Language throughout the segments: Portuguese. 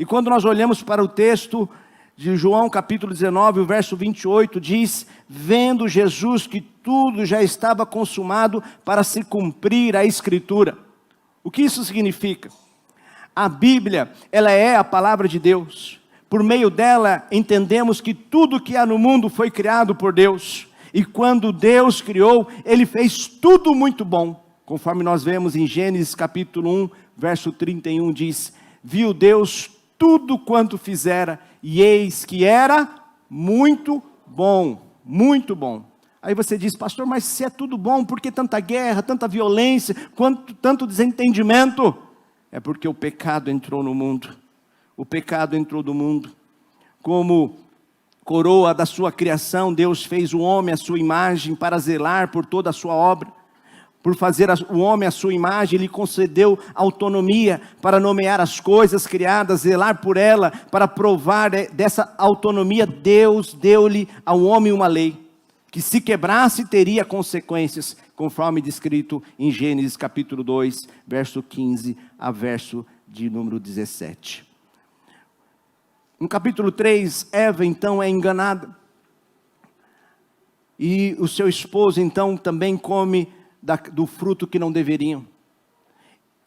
E quando nós olhamos para o texto de João capítulo 19, o verso 28, diz: vendo Jesus que tudo já estava consumado para se cumprir a Escritura. O que isso significa? A Bíblia, ela é a palavra de Deus. Por meio dela, entendemos que tudo que há no mundo foi criado por Deus. E quando Deus criou, Ele fez tudo muito bom. Conforme nós vemos em Gênesis capítulo 1, verso 31, diz: viu Deus tudo quanto fizera, e eis que era muito bom, muito bom. Aí você diz: pastor, mas se é tudo bom, por que tanta guerra, tanta violência, tanto desentendimento? É porque o pecado entrou no mundo. O pecado entrou no mundo. Como coroa da sua criação, Deus fez o homem à sua imagem para zelar por toda a sua obra. Por fazer o homem à sua imagem, Ele concedeu autonomia para nomear as coisas criadas, zelar por ela, para provar dessa autonomia. Deus deu-lhe ao homem uma lei, que se quebrasse teria consequências, conforme descrito em Gênesis capítulo 2, verso 15 a verso de número 17. No capítulo 3, Eva então é enganada. E o seu esposo então também come do fruto que não deveriam.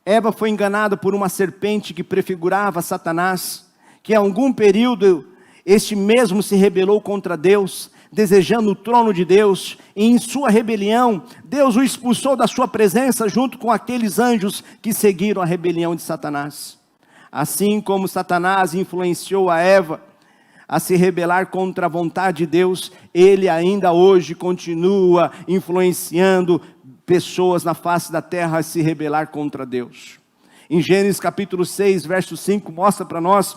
Eva foi enganada por uma serpente que prefigurava Satanás, que em algum período este mesmo se rebelou contra Deus, desejando o trono de Deus, e em sua rebelião, Deus o expulsou da sua presença, junto com aqueles anjos que seguiram a rebelião de Satanás. Assim como Satanás influenciou a Eva a se rebelar contra a vontade de Deus, ele ainda hoje continua influenciando pessoas na face da terra a se rebelar contra Deus. Em Gênesis capítulo 6, verso 5, mostra para nós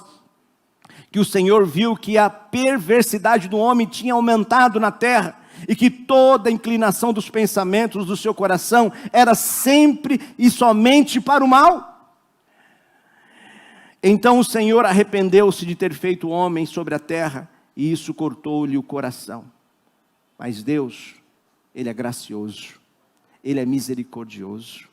que o Senhor viu que a perversidade do homem tinha aumentado na terra, e que toda a inclinação dos pensamentos do seu coração era sempre e somente para o mal. Então o Senhor arrependeu-se de ter feito o homem sobre a terra, e isso cortou-lhe o coração. Mas Deus, Ele é gracioso, Ele é misericordioso.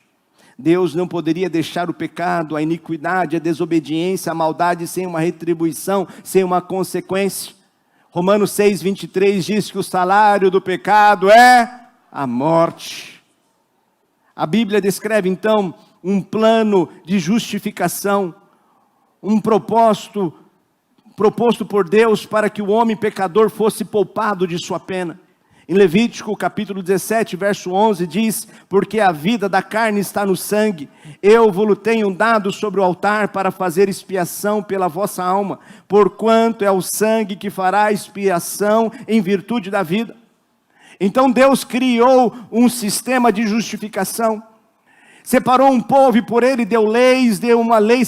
Deus não poderia deixar o pecado, a iniquidade, a desobediência, a maldade sem uma retribuição, sem uma consequência. Romanos 6, 23 diz que o salário do pecado é a morte. A Bíblia descreve então um plano de justificação, um propósito proposto por Deus para que o homem pecador fosse poupado de sua pena. Em Levítico capítulo 17, verso 11 diz: porque a vida da carne está no sangue, eu vos tenho dado sobre o altar para fazer expiação pela vossa alma, porquanto é o sangue que fará expiação em virtude da vida. Então Deus criou um sistema de justificação, separou um povo e por ele deu leis, deu uma lei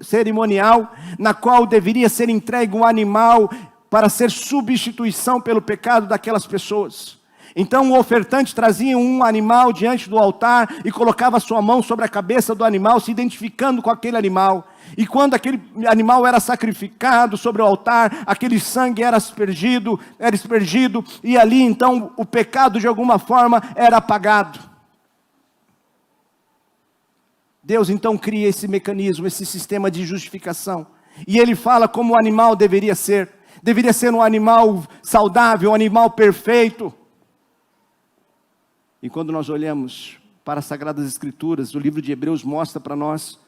cerimonial, na qual deveria ser entregue um animal para ser substituição pelo pecado daquelas pessoas. Então o ofertante trazia um animal diante do altar e colocava sua mão sobre a cabeça do animal, se identificando com aquele animal. E quando aquele animal era sacrificado sobre o altar, aquele sangue era aspergido, e ali então o pecado de alguma forma era apagado. Deus então cria esse mecanismo, esse sistema de justificação. E Ele fala como o animal deveria ser. Deveria ser um animal saudável, um animal perfeito. E quando nós olhamos para as Sagradas Escrituras, o livro de Hebreus mostra para nós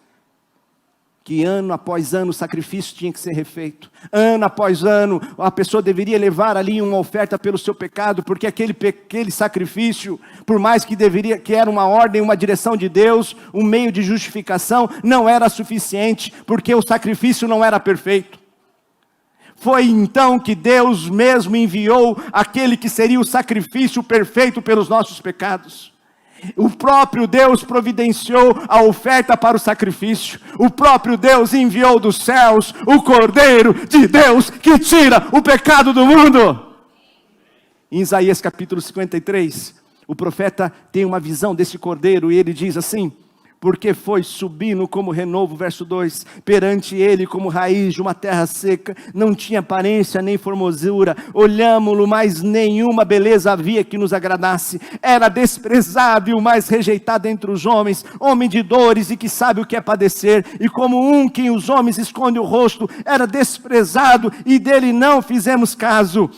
que ano após ano o sacrifício tinha que ser refeito. Ano após ano a pessoa deveria levar ali uma oferta pelo seu pecado, porque aquele sacrifício, por mais que era uma ordem, uma direção de Deus, um meio de justificação, não era suficiente, porque o sacrifício não era perfeito. Foi então que Deus mesmo enviou aquele que seria o sacrifício perfeito pelos nossos pecados. O próprio Deus providenciou a oferta para o sacrifício. O próprio Deus enviou dos céus o Cordeiro de Deus que tira o pecado do mundo. Em Isaías capítulo 53, o profeta tem uma visão desse Cordeiro e ele diz assim: porque foi subindo como renovo, verso 2, perante ele como raiz de uma terra seca, não tinha aparência nem formosura, olhámo-lo, mas nenhuma beleza havia que nos agradasse, era desprezado e o mais rejeitado entre os homens, homem de dores e que sabe o que é padecer, e como um que os homens esconde o rosto, era desprezado e dele não fizemos caso.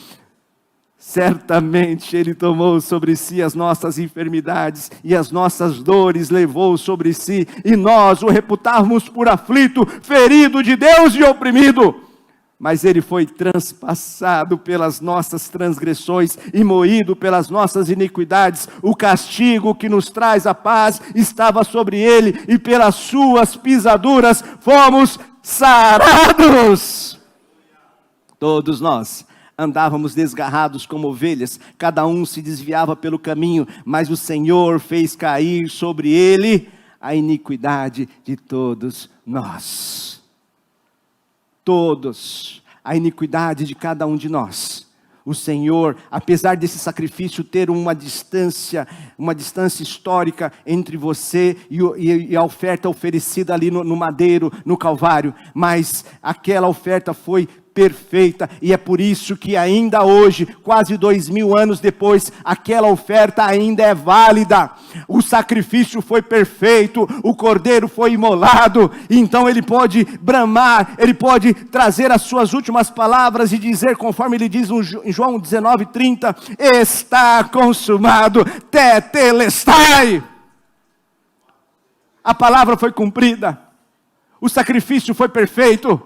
Certamente Ele tomou sobre si as nossas enfermidades e as nossas dores levou sobre si, e nós o reputávamos por aflito, ferido de Deus e oprimido. Mas Ele foi transpassado pelas nossas transgressões e moído pelas nossas iniquidades. O castigo que nos traz a paz estava sobre Ele, e pelas suas pisaduras fomos sarados. Todos nós andávamos desgarrados como ovelhas, cada um se desviava pelo caminho, mas o Senhor fez cair sobre ele a iniquidade de todos nós. Todos, a iniquidade de cada um de nós. O Senhor, apesar desse sacrifício ter uma distância histórica entre você e a oferta oferecida ali no madeiro, no Calvário, mas aquela oferta foi perfeita, e é por isso que ainda hoje, quase 2000 anos depois, aquela oferta ainda é válida. O sacrifício foi perfeito, o cordeiro foi imolado, então ele pode bramar, ele pode trazer as suas últimas palavras e dizer, conforme ele diz em João 19:30, está consumado, tetelestai. A palavra foi cumprida, o sacrifício foi perfeito,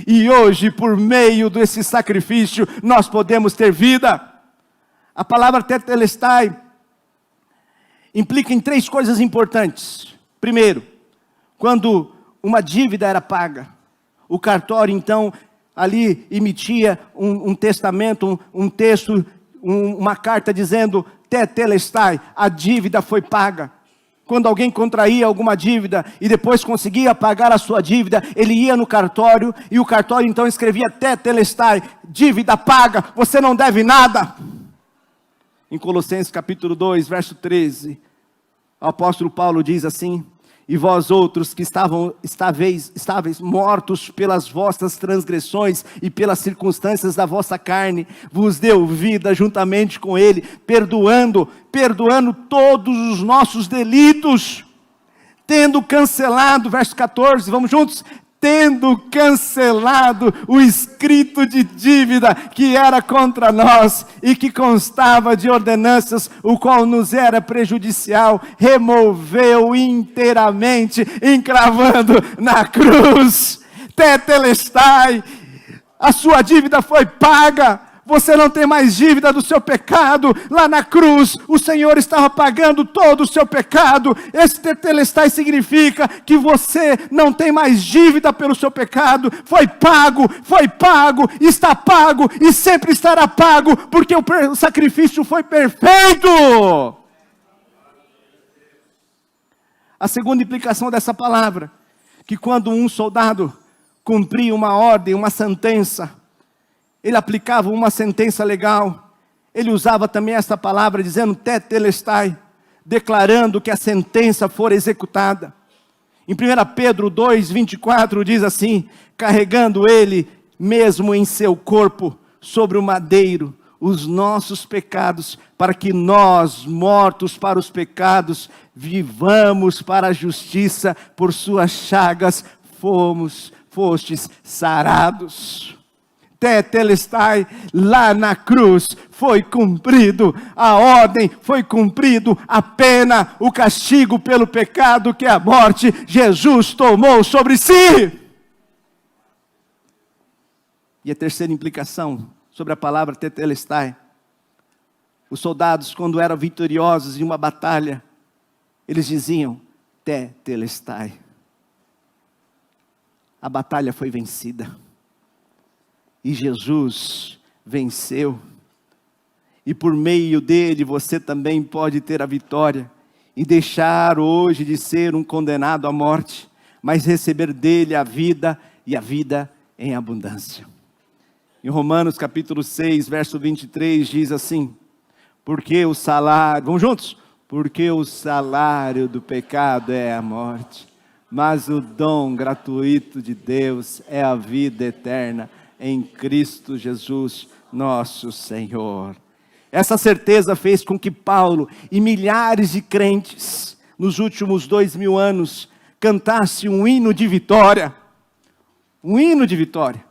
e hoje, por meio desse sacrifício, nós podemos ter vida. A palavra tetelestai implica em 3 coisas importantes. Primeiro, quando uma dívida era paga, o cartório então ali emitia um testamento, um texto, uma carta dizendo tetelestai, a dívida foi paga. Quando alguém contraía alguma dívida e depois conseguia pagar a sua dívida, ele ia no cartório e o cartório então escrevia tetelestai, dívida paga, você não deve nada. Em Colossenses capítulo 2, verso 13, o apóstolo Paulo diz assim: e vós outros que estáveis mortos pelas vossas transgressões e pelas circunstâncias da vossa carne, vos deu vida juntamente com ele, perdoando todos os nossos delitos, tendo cancelado, verso 14, vamos juntos, tendo cancelado o escrito de dívida que era contra nós e que constava de ordenanças, o qual nos era prejudicial, removeu inteiramente, encravando na cruz. Tetelestai, a sua dívida foi paga. Você não tem mais dívida do seu pecado. Lá na cruz, o Senhor estava pagando todo o seu pecado. Esse tetelestai significa que você não tem mais dívida pelo seu pecado. Foi pago, está pago e sempre estará pago, porque o sacrifício foi perfeito. A segunda implicação dessa palavra, que quando um soldado cumpria uma ordem, uma sentença, ele aplicava uma sentença legal, ele usava também essa palavra, dizendo tetelestai, declarando que a sentença for executada. Em 1 Pedro 2:24 diz assim: carregando ele mesmo em seu corpo, sobre o madeiro, os nossos pecados, para que nós, mortos para os pecados, vivamos para a justiça, por suas chagas fostes sarados. Tetelestai, lá na cruz foi cumprido a ordem, foi cumprido a pena, o castigo pelo pecado, que é a morte, Jesus tomou sobre si. E a terceira implicação sobre a palavra tetelestai: os soldados, quando eram vitoriosos em uma batalha, eles diziam tetelestai, a batalha foi vencida. E Jesus venceu, e por meio dele você também pode ter a vitória, e deixar hoje de ser um condenado à morte, mas receber dele a vida, e a vida em abundância. Em Romanos capítulo 6, verso 23 diz assim: porque o salário, vamos juntos? porque o salário do pecado é a morte, mas o dom gratuito de Deus é a vida eterna em Cristo Jesus, nosso Senhor. Essa certeza fez com que Paulo e milhares de crentes, nos últimos 2000 anos, cantasse um hino de vitória. Um hino de vitória.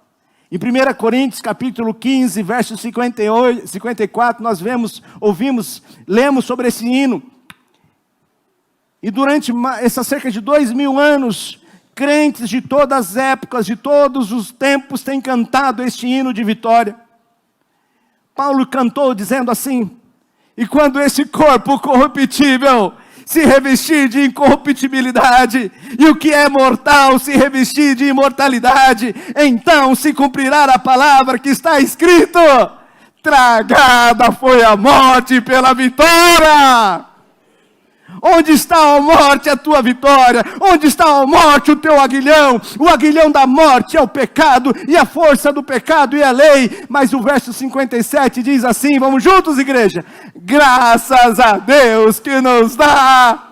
Em 1 Coríntios capítulo 15, verso 54, nós lemos sobre esse hino. E durante essas cerca de 2000 anos, crentes de todas as épocas, de todos os tempos, têm cantado este hino de vitória. Paulo cantou dizendo assim: e quando esse corpo corruptível se revestir de incorruptibilidade, e o que é mortal se revestir de imortalidade, então se cumprirá a palavra que está escrito: tragada foi a morte pela vitória. Onde está, a morte, a tua vitória? Onde está, a morte, o teu aguilhão? O aguilhão da morte é o pecado, e a força do pecado é a lei. Mas o verso 57 diz assim, vamos juntos, igreja? Graças a Deus que nos dá